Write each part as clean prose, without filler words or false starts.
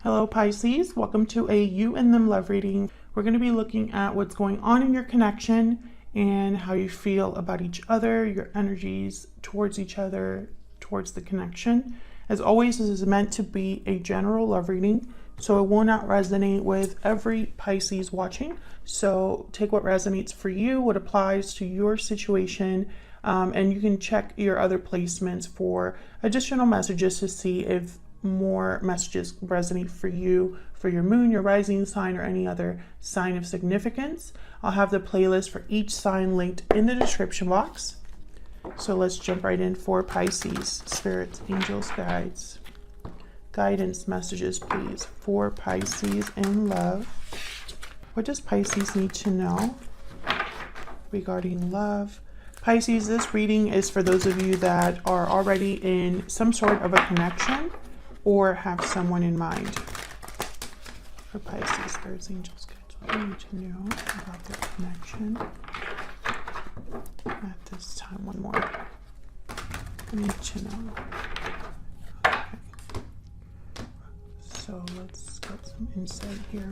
Hello Pisces, welcome to a you and them love reading. We're going to be looking at what's going on in your connection and how you feel about each other, your energies towards each other, towards the connection. As always, this is meant to be a general love reading, so it will not resonate with every Pisces watching. So take what resonates for you, what applies to your situation, and you can check your other placements for additional messages to see if more messages resonate for you, for your moon, your rising sign, or any other sign of significance. I'll have the playlist for each sign linked in the description box. So let's jump right in for Pisces. Spirits, angels, guides, guidance messages, please, for Pisces in love. What does Pisces need to know regarding love? Pisces, this reading is for those of you that are already in some sort of a connection or have someone in mind. For Pisces, spirits, angels, guides, what do you need to know about their connection at this time? One more. I need to know. Okay. So let's get some insight here.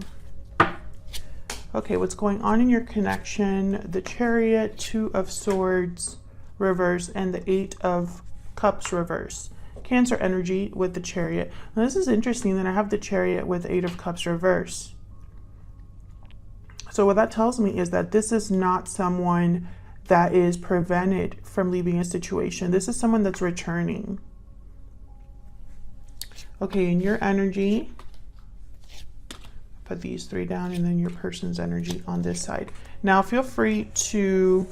Okay, what's going on in your connection? The Chariot, Two of Swords reverse, and the Eight of Cups reverse. Cancer energy with the Chariot. Now this is interesting that I have the Chariot with Eight of Cups reverse. So what that tells me is that this is not someone that is prevented from leaving a situation. This is someone that's returning. Okay, in your energy, put these three down, and then your person's energy on this side. Now feel free to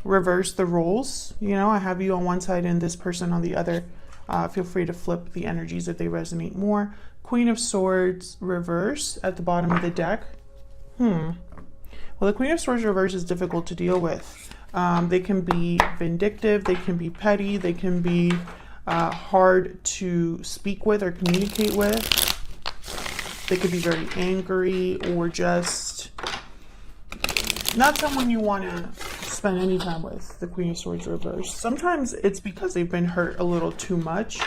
reverse the roles. You know, I have you on one side and this person on the other. Feel free to flip the energies if they resonate more. Queen of Swords reverse at the bottom of the deck. Well, the Queen of Swords reverse is difficult to deal with. They can be vindictive, they can be petty, they can be hard to speak with or communicate with. They could be very angry or just not someone you want to spend any time with, the Queen of Swords reverse. Sometimes it's because they've been hurt a little too much.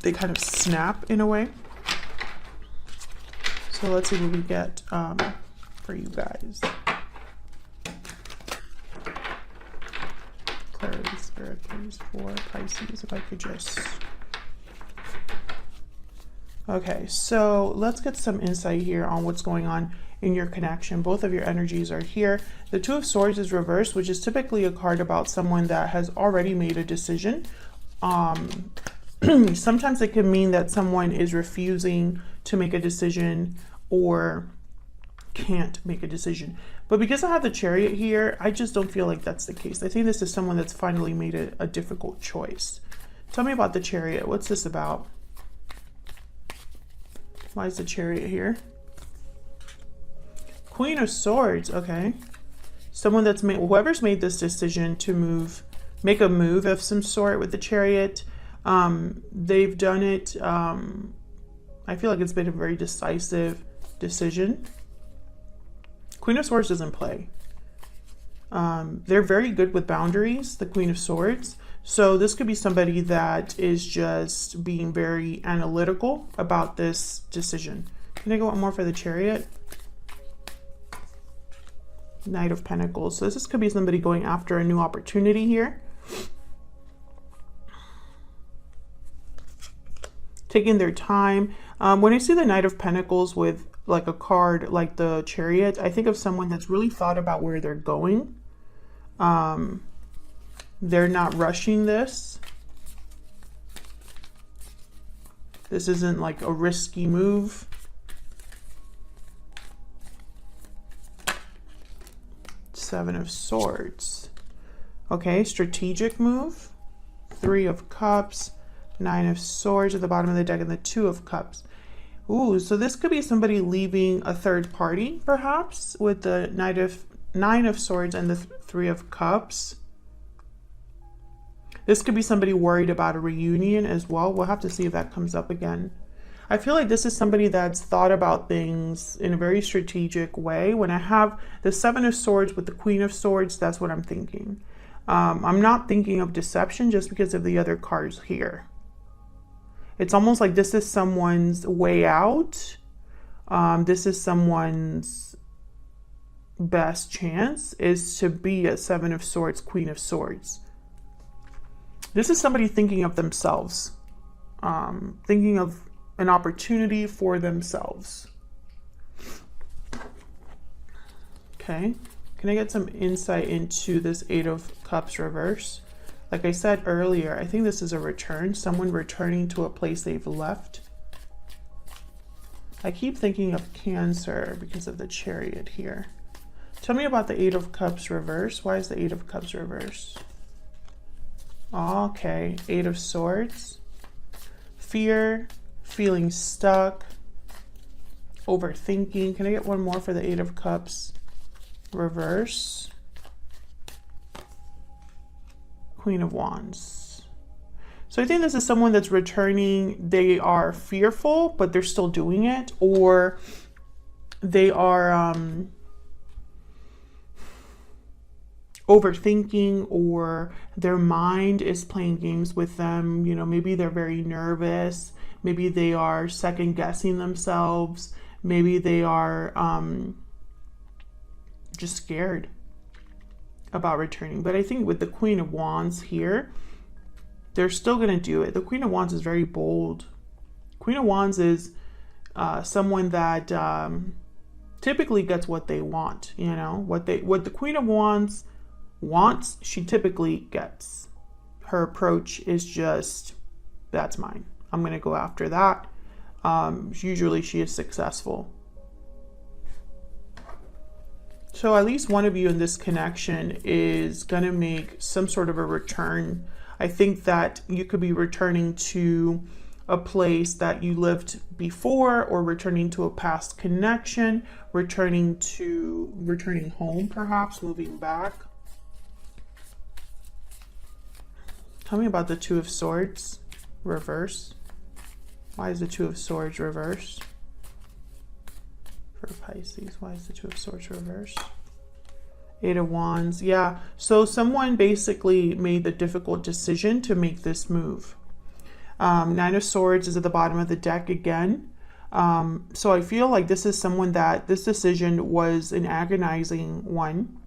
They kind of snap in a way. So let's see what we get for you guys. Clarity, spirit, please, for Pisces, if I could just... Okay, so let's get some insight here on what's going on in your connection. Both of your energies are here. The Two of Swords is reversed, which is typically a card about someone that has already made a decision. Sometimes it can mean that someone is refusing to make a decision or can't make a decision. But because I have the Chariot here, I just don't feel like that's the case. I think this is someone that's finally made a difficult choice. Tell me about the Chariot. What's this about? Why is the Chariot here? Queen of Swords, okay. Someone that's made, whoever's made this decision to make a move of some sort with the Chariot, they've done it, I feel like it's been a very decisive decision. Queen of Swords doesn't play. They're very good with boundaries, the Queen of Swords. So this could be somebody that is just being very analytical about this decision. Can I go one more for the Chariot? Knight of Pentacles. So this could be somebody going after a new opportunity here. Taking their time. When I see the Knight of Pentacles with like a card like the Chariot, I think of someone that's really thought about where they're going. They're not rushing this. This isn't like a risky move. Seven of Swords. Okay, strategic move. Three of Cups. Nine of Swords at the bottom of the deck, and the Two of Cups. Ooh, so this could be somebody leaving a third party, perhaps, with the Nine of Swords and the Three of Cups. This could be somebody worried about a reunion as well. We'll have to see if that comes up again. I feel like this is somebody that's thought about things in a very strategic way. When I have the Seven of Swords with the Queen of Swords, that's what I'm thinking. I'm not thinking of deception just because of the other cards here. It's almost like this is someone's way out. This is someone's best chance is to be a Seven of Swords, Queen of Swords. This is somebody thinking of themselves, thinking of an opportunity for themselves. Okay, can I get some insight into this Eight of Cups reverse? Like I said earlier, I think this is a return, someone returning to a place they've left. I keep thinking of Cancer because of the Chariot here. Tell me about the Eight of Cups reverse. Why is the Eight of Cups reverse? Okay, Eight of Swords. Fear, feeling stuck, overthinking. Can I get one more for the Eight of Cups reverse? Queen of Wands. So I think this is someone that's returning. They are fearful, but they're still doing it, or they are overthinking, or their mind is playing games with them. You know, maybe they're very nervous. Maybe they are second guessing themselves. Maybe they are just scared about returning. But I think with the Queen of Wands here, they're still going to do it. The Queen of Wands is very bold. Queen of Wands is someone that typically gets what they want. You know, what the Queen of Wands wants, she typically gets. Her approach is just, that's mine. I'm going to go after that. Usually she is successful. So at least one of you in this connection is going to make some sort of a return. I think that you could be returning to a place that you lived before, or returning to a past connection, returning home, perhaps moving back. Tell me about the Two of Swords reverse. Why is the Two of Swords reverse? For Pisces, why is the Two of Swords reverse? Eight of Wands, yeah. So someone basically made the difficult decision to make this move. Nine of Swords is at the bottom of the deck again. So I feel like this is someone that this decision was an agonizing one.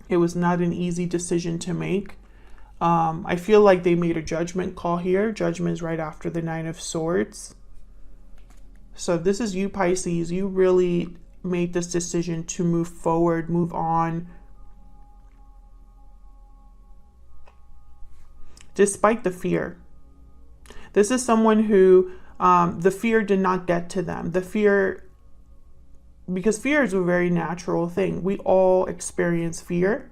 It was not an easy decision to make. I feel like they made a judgment call here. Judgment is right after the Nine of Swords. So if this is you, Pisces, you really made this decision to move forward, move on. Despite the fear. This is someone who the fear did not get to them. The fear, because fear is a very natural thing. We all experience fear.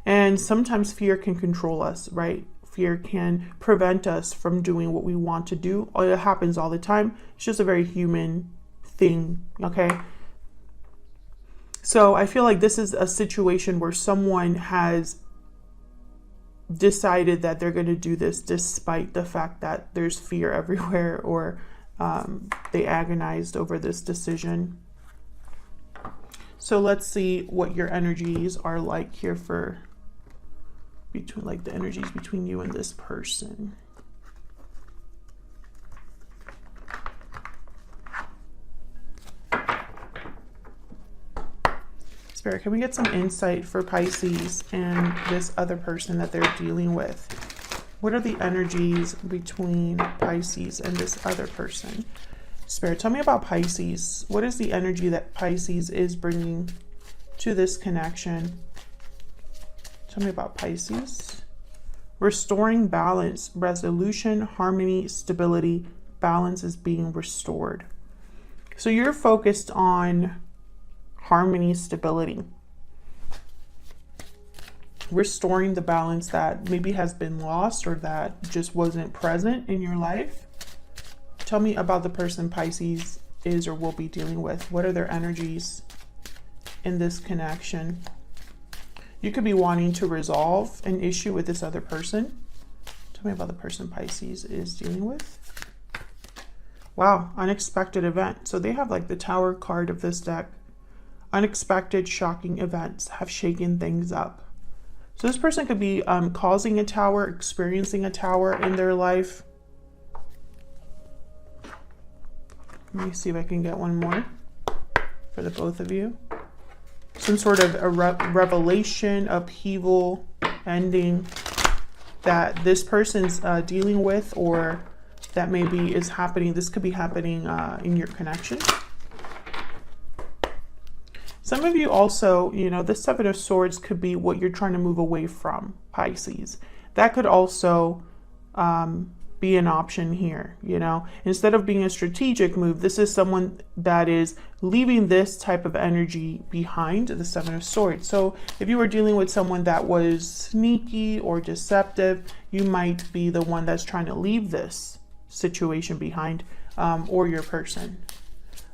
And sometimes fear can control us, right? Fear can prevent us from doing what we want to do. It happens all the time. It's just a very human thing, okay? So I feel like this is a situation where someone has decided that they're going to do this despite the fact that there's fear everywhere, or they agonized over this decision. So let's see what your energies are like here for between, like the energies between you and this person. Spirit, can we get some insight for Pisces and this other person that they're dealing with? What are the energies between Pisces and this other person? Spirit, tell me about Pisces. What is the energy that Pisces is bringing to this connection? Tell me about Pisces. Restoring balance, resolution, harmony, stability. Balance is being restored. So you're focused on harmony, stability. Restoring the balance that maybe has been lost or that just wasn't present in your life. Tell me about the person Pisces is or will be dealing with. What are their energies in this connection? You could be wanting to resolve an issue with this other person. Tell me about the person Pisces is dealing with. Wow, unexpected event. So they have like the Tower card of this deck. Unexpected, shocking events have shaken things up. So this person could be causing a tower, experiencing a tower in their life. Let me see if I can get one more for the both of you. Some sort of a revelation, upheaval, ending that this person's dealing with, or that maybe is happening. This could be happening in your connection. Some of you also, you know, this Seven of Swords could be what you're trying to move away from, Pisces. That could also be an option here, you know. Instead of being a strategic move, this is someone that is leaving this type of energy behind, the Seven of Swords. So if you were dealing with someone that was sneaky or deceptive, you might be the one that's trying to leave this situation behind, or your person.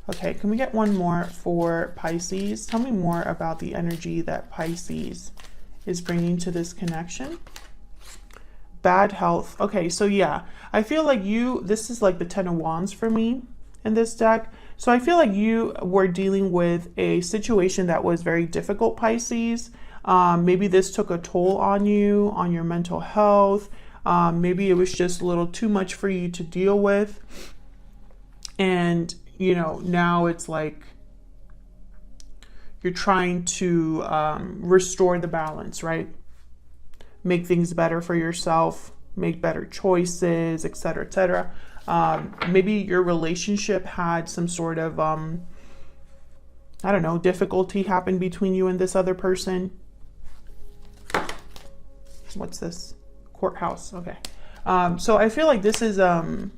Okay, can we get one more for Pisces? Tell me more about the energy that Pisces is bringing to this connection. Bad health. Okay, so yeah, I feel like this is like the Ten of Wands for me in this deck. So I feel like you were dealing with a situation that was very difficult, Pisces. Maybe this took a toll on you, on your mental health. Maybe it was just a little too much for you to deal with. And, you know, now it's like you're trying to restore the balance, right? Make things better for yourself, make better choices, etc., etc. Maybe your relationship had some sort of, I don't know, difficulty happen between you and this other person. What's this? Courthouse. Okay. So I feel like this is a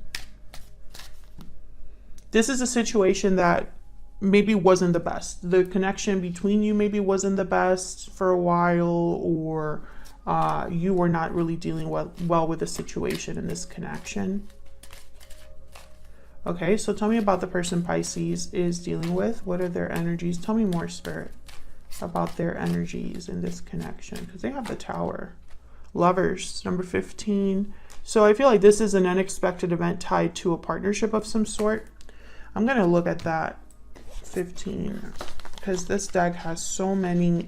situation that maybe wasn't the best. The connection between you maybe wasn't the best for a while, or you were not really dealing well with the situation in this connection. Okay, so tell me about the person Pisces is dealing with. What are their energies? Tell me more, Spirit, about their energies in this connection, because they have the Tower. Lovers, number 15. So I feel like this is an unexpected event tied to a partnership of some sort. I'm going to look at that 15, because this deck has so many,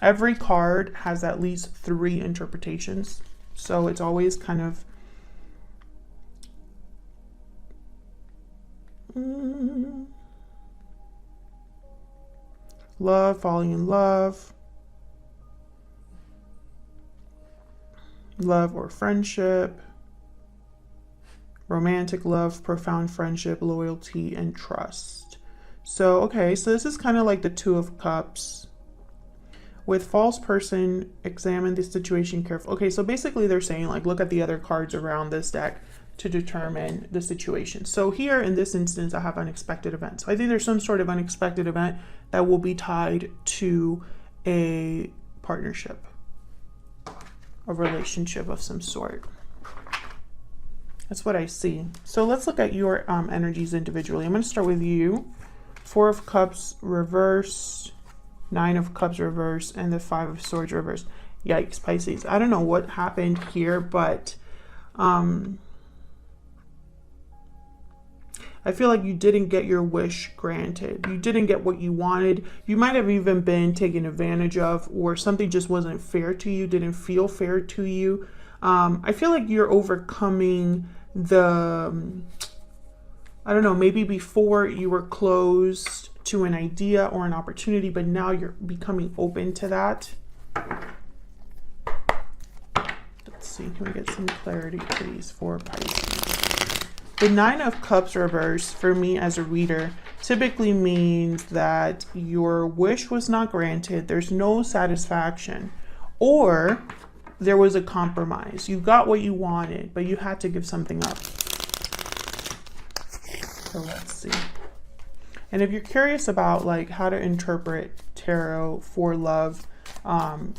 every card has at least 3 interpretations. So it's always kind of love, falling in love, love or friendship, romantic love, profound friendship, loyalty, and trust. So, okay, so this is kind of like the Two of Cups. With false person, examine the situation carefully. Okay, so basically they're saying, like, look at the other cards around this deck to determine the situation. So here in this instance, I have unexpected events. So I think there's some sort of unexpected event that will be tied to a partnership, a relationship of some sort. That's what I see. So let's look at your energies individually. I'm going to start with you. 4 of Cups reverse, 9 of Cups reverse, and the 5 of Swords reverse. Yikes, Pisces. I don't know what happened here, but I feel like you didn't get your wish granted. You didn't get what you wanted. You might have even been taken advantage of, or something just wasn't fair to you, didn't feel fair to you. I feel like you're overcoming the, I don't know, maybe before you were closed to an idea or an opportunity, but now you're becoming open to that. Let's see, can we get some clarity, please, for Pisces? The 9 of Cups reverse, for me as a reader, typically means that your wish was not granted, there's no satisfaction, or there was a compromise. You got what you wanted, but you had to give something up. So let's see. And if you're curious about like how to interpret tarot for love,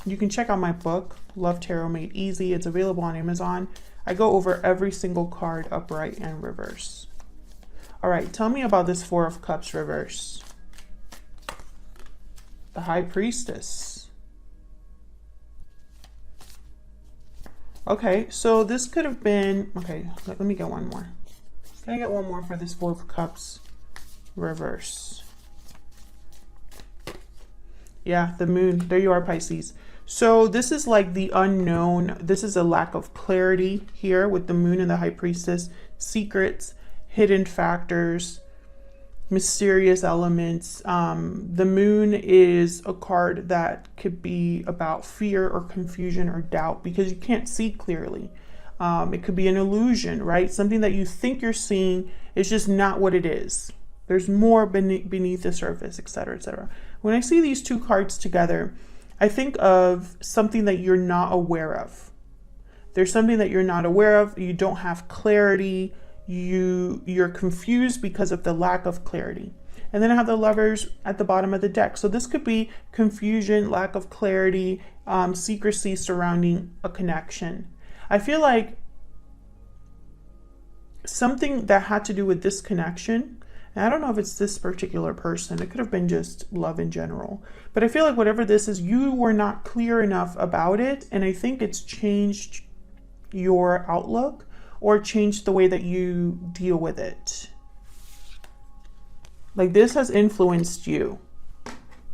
you can check out my book, Love Tarot Made Easy. It's available on Amazon. I go over every single card upright and reverse. All right, tell me about this 4 of Cups reverse. The High Priestess. Okay, so this could have been, okay, let me get one more. Can I get one more for this 4 of Cups reverse? Yeah, the Moon. There you are, Pisces. So this is like the unknown. This is a lack of clarity here with the Moon and the High Priestess. Secrets, hidden factors, mysterious elements. The moon is a card that could be about fear or confusion or doubt because you can't see clearly. It could be an illusion, right? Something that you think you're seeing is just not what it is. There's more beneath the surface, etc., etc. When I see these two cards together, I think of something that you're not aware of. There's something that you're not aware of. You don't have clarity. You're confused because of the lack of clarity. And then I have the Lovers at the bottom of the deck. So this could be confusion, lack of clarity, secrecy surrounding a connection. I feel like something that had to do with this connection, and I don't know if it's this particular person, it could have been just love in general, but I feel like whatever this is, you were not clear enough about it, and I think it's changed your outlook or changed the way that you deal with it. Like this has influenced you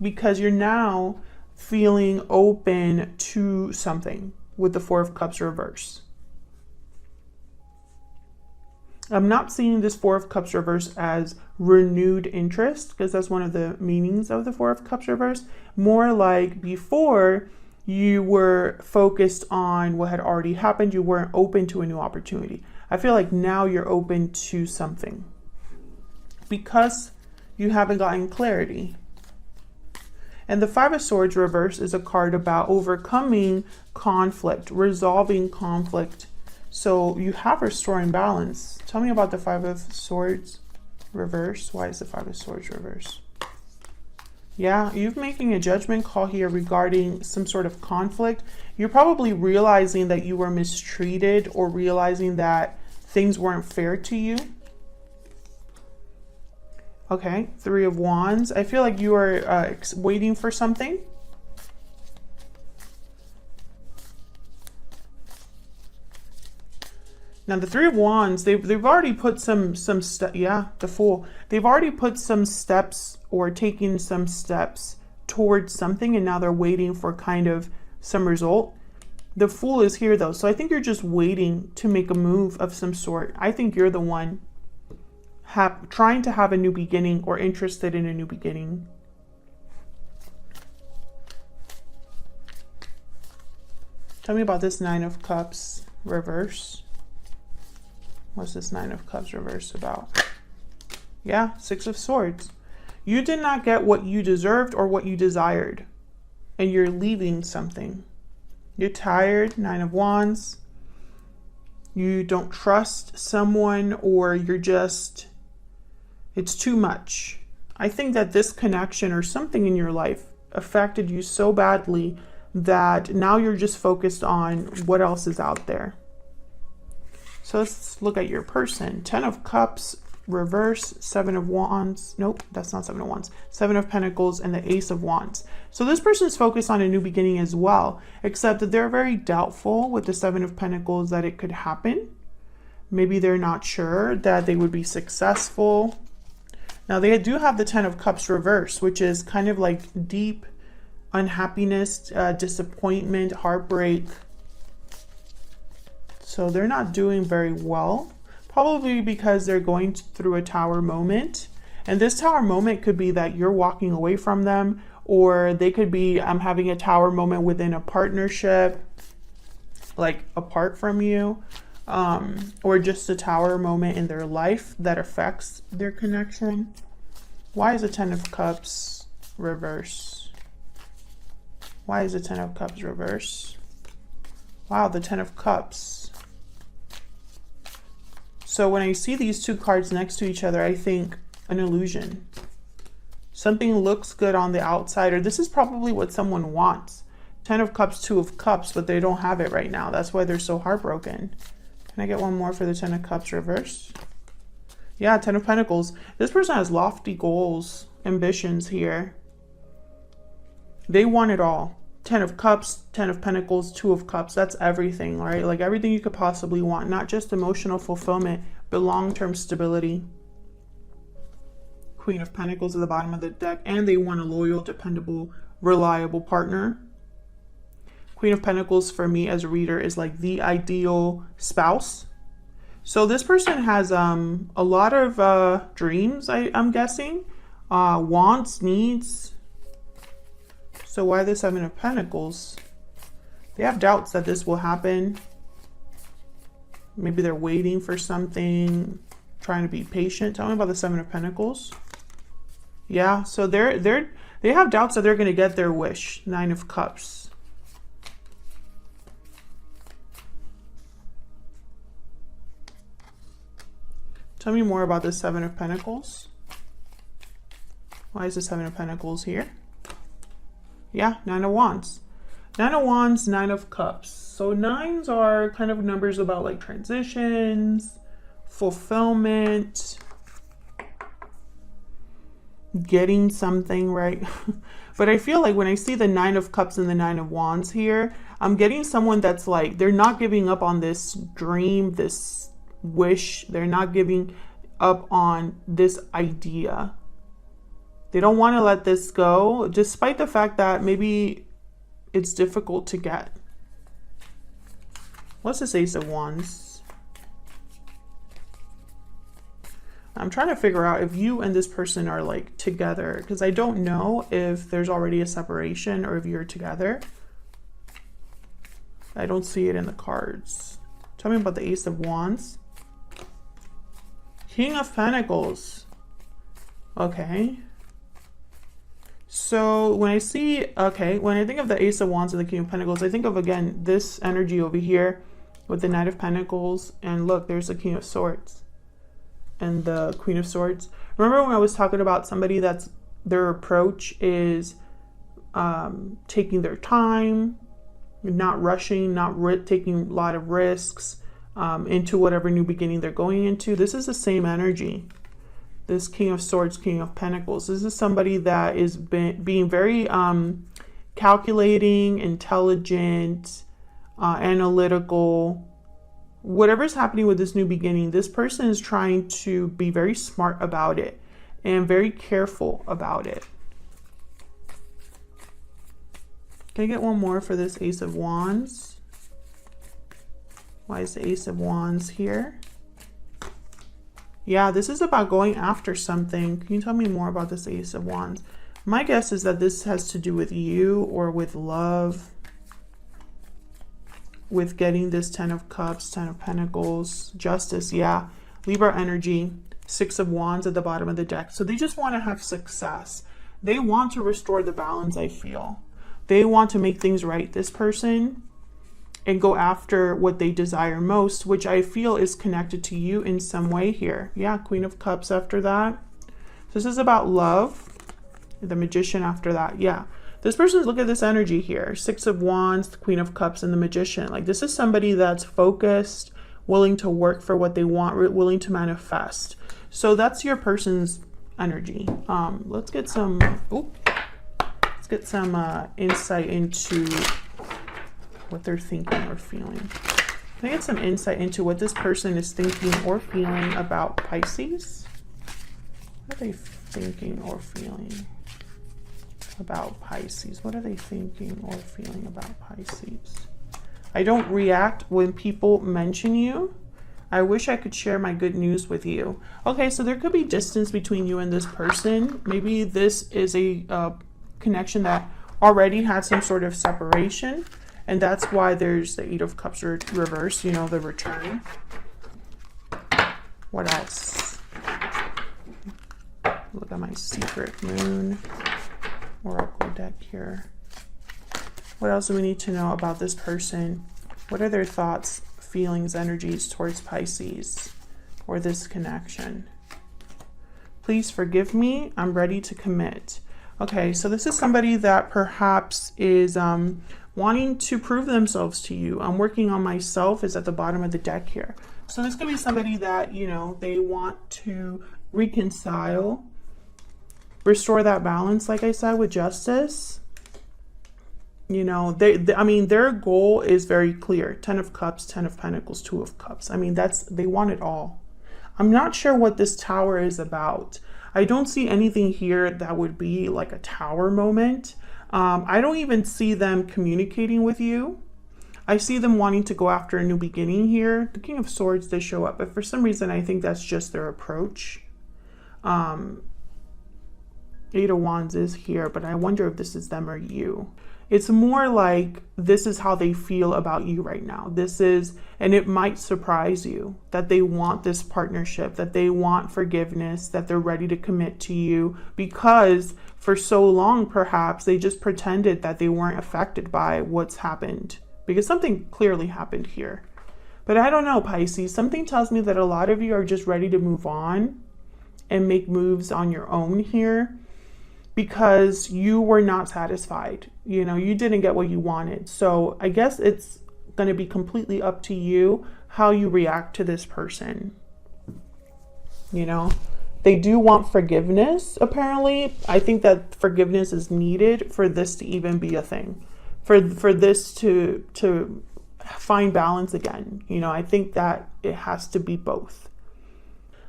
because you're now feeling open to something with the Four of Cups reverse. I'm not seeing this Four of Cups reverse as renewed interest, because that's one of the meanings of the Four of Cups reverse. More like before, you were focused on what had already happened. You weren't open to a new opportunity. I feel like now you're open to something because you haven't gotten clarity. And the Five of Swords reverse is a card about overcoming conflict, resolving conflict. So you have restoring balance. Tell me about the Five of Swords reverse. Why is the Five of Swords reverse? Yeah, you're making a judgment call here regarding some sort of conflict. You're probably realizing that you were mistreated or realizing that things weren't fair to you. Okay, Three of Wands. I feel like you are waiting for something. Now the Three of Wands, they've already put some steps. Yeah, the Fool. They've already put some steps or taken some steps towards something, and now they're waiting for kind of some result. The Fool is here though, so I think you're just waiting to make a move of some sort. I think you're the one trying to have a new beginning or interested in a new beginning. Tell me about this Nine of Cups reverse. What's this Nine of Cups reverse about? Yeah, Six of Swords. You did not get what you deserved or what you desired, and you're leaving something. You're tired, Nine of Wands. You don't trust someone, or you're just, it's too much. I think that this connection or something in your life affected you so badly that now you're just focused on what else is out there. So let's look at your person. 10 of Cups, reverse, 7 of Wands. Nope, that's not 7 of Wands. 7 of Pentacles and the Ace of Wands. So this person's focused on a new beginning as well, except that they're very doubtful with the 7 of Pentacles that it could happen. Maybe they're not sure that they would be successful. Now they do have the 10 of Cups reverse, which is kind of like deep unhappiness, disappointment, heartbreak. So they're not doing very well, probably because they're going through a tower moment. And this tower moment could be that you're walking away from them, or they could be having a tower moment within a partnership, like apart from you, or just a tower moment in their life that affects their connection. Why is the 10 of Cups reverse? Why is the 10 of Cups reverse? Wow, the 10 of Cups. So when I see these two cards next to each other, I think an illusion. Something looks good on the outside, or this is probably what someone wants. 10 of Cups, 2 of Cups, but they don't have it right now. That's why they're so heartbroken. Can I get one more for the 10 of Cups reverse? Yeah, 10 of Pentacles. This person has lofty goals, ambitions here. They want it all. 10 of Cups, 10 of Pentacles, 2 of Cups. That's everything, right? Like everything you could possibly want. Not just emotional fulfillment, but long-term stability. Queen of Pentacles at the bottom of the deck. And they want a loyal, dependable, reliable partner. Queen of Pentacles for me as a reader is like the ideal spouse. So this person has a lot of dreams, I'm guessing, wants, needs. So why the Seven of Pentacles? They have doubts that this will happen. Maybe they're waiting for something, trying to be patient. Tell me about the Seven of Pentacles. Yeah, so they have doubts that they're going to get their wish. Nine of Cups. Tell me more about the Seven of Pentacles. Why is the Seven of Pentacles here? Yeah, Nine of Wands. Nine of Wands, Nine of Cups. So nines are kind of numbers about like transitions, fulfillment, getting something right. But I feel like when I see the Nine of Cups and the Nine of Wands here, I'm getting someone that's like, they're not giving up on this dream, this wish. They're not giving up on this idea. They don't want to let this go, despite the fact that maybe it's difficult to get. What's this Ace of Wands? I'm trying to figure out if you and this person are like together, because I don't know if there's already a separation or if you're together. I don't see it in the cards. Tell me about the Ace of Wands. King of Pentacles. Okay. So when I see, when I think of the Ace of Wands and the King of Pentacles, I think of, again, this energy over here with the Knight of Pentacles. And look, there's the King of Swords and the Queen of Swords. Remember when I was talking about somebody that's, their approach is taking their time, not rushing, not taking a lot of risks into whatever new beginning they're going into. This is the same energy. This King of Swords, King of Pentacles. This is somebody that is being very calculating, intelligent, analytical. Whatever's happening with this new beginning, this person is trying to be very smart about it and very careful about it. Can I get one more for this Ace of Wands? Why is the Ace of Wands here? Yeah, this is about going after something. Can you tell me more about this Ace of Wands? My guess is that this has to do with you or with love, with getting this Ten of Cups, Ten of Pentacles, Justice. Yeah, Libra energy, Six of Wands at the bottom of the deck. So they just want to have success. They want to restore the balance, I feel. They want to make things right, this person, and go after what they desire most, which I feel is connected to you in some way here. Yeah, Queen of Cups after that. This is about love. The Magician after that. Yeah. This person, look at this energy here. Six of Wands, the Queen of Cups, and the Magician. Like, this is somebody that's focused, willing to work for what they want, willing to manifest. So that's your person's energy. Let's get some, insight into what they're thinking or feeling. Can I get some insight into what this person is thinking or feeling about Pisces? What are they thinking or feeling about Pisces? What are they thinking or feeling about Pisces? I don't react when people mention you. I wish I could share my good news with you. Okay, so there could be distance between you and this person. Maybe this is a connection that already had some sort of separation. And that's why there's the Eight of Cups reversed, you know, the return. What else? Look at my secret moon oracle deck here. What else do we need to know about this person? What are their thoughts, feelings, energies towards Pisces or this connection? Please forgive me. I'm ready to commit. Okay, so this is somebody that perhaps is wanting to prove themselves to you. I'm working on myself is at the bottom of the deck here. So this could be somebody that, you know, they want to reconcile, restore that balance, like I said, with Justice. You know, I mean, their goal is very clear. 10 of Cups, 10 of Pentacles, 2 of Cups. I mean, they want it all. I'm not sure what this Tower is about. I don't see anything here that would be like a Tower moment. I don't even see them communicating with you. I see them wanting to go after a new beginning here. The King of Swords does show up, but for some reason, I think that's just their approach. Eight of Wands is here, but I wonder if this is them or you. It's more like this is how they feel about you right now. This is, and it might surprise you that they want this partnership, that they want forgiveness, that they're ready to commit to you, because for so long, perhaps they just pretended that they weren't affected by what's happened, because something clearly happened here. But I don't know, Pisces, something tells me that a lot of you are just ready to move on and make moves on your own here, because you were not satisfied. You know, you didn't get what you wanted. So I guess it's going to be completely up to you how you react to this person. You know, they do want forgiveness, apparently. I think that forgiveness is needed for this to even be a thing, for this to find balance again. You know, I think that it has to be both.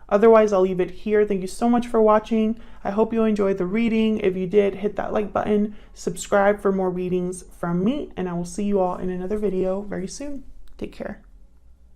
Otherwise, I'll leave it here. Thank you so much for watching. I hope you enjoyed the reading. If you did, hit that like button, subscribe for more readings from me, and I will see you all in another video very soon. Take care.